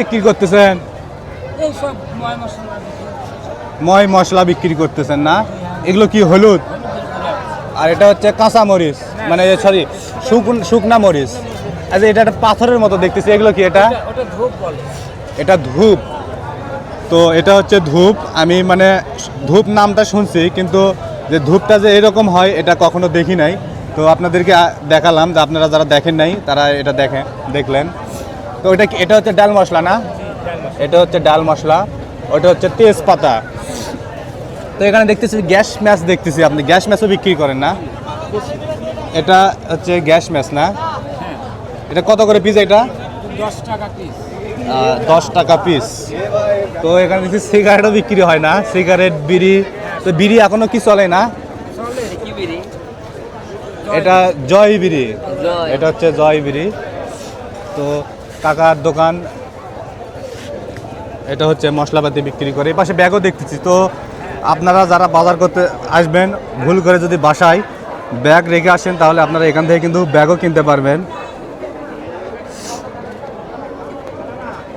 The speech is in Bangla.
বিক্রি করতেছেন? এইসব ময় মশলা বিক্রি করতেছেন না? এগুলো কি হলুদ? আর এটা হচ্ছে কাঁচা মরিচ, মানে সরি শুকনা মরিচ। আচ্ছা, এটা একটা পাথরের মতো দেখতেছি, এগুলো কি? এটা ওটা ধূপ বলে। এটা ধূপ। তো এটা হচ্ছে ধূপ। আমি মানে ধূপ নামটা শুনছি, কিন্তু যে ধূপটা যে এরকম হয় এটা কখনো দেখি নাই। তো আপনাদেরকে দেখালাম, যে আপনারা যারা দেখেন নাই তারা এটা দেখলেন। তো এটা হচ্ছে ডাল মশলা না? এটা হচ্ছে ডাল মশলা, ওটা হচ্ছে তেজপাতা। তো এখানে দেখতেছি গ্যাস ম্যাচ দেখতেছি, আপনি গ্যাস ম্যাচও বিক্রি করেন না? এটা হচ্ছে গ্যাস ম্যাচ না? এটা কত করে পিস? এটা 10 টাকা পিস। 10 টাকা পিস। তো এখানে দেখছি সিগারেটও বিক্রি হয় না, সিগারেট, বিড়ি। তো বিড়ি এখনো কি চলে না? চলে কি বিড়ি? এটা জয় বিড়ি। জয়। এটা হচ্ছে জয় বিড়ি। তো কাকার দোকান, এটা হচ্ছে মশলাপাতি বিক্রি করে। এই পাশে ব্যাগও দেখতেছি। তো আপনারা যারা বাজার করতে আসবেন, ভুল করে যদি বাসায় ব্যাগ রেখে আসেন, তাহলে আপনারা এখান থেকে কিন্তু ব্যাগও কিনতে পারবেন।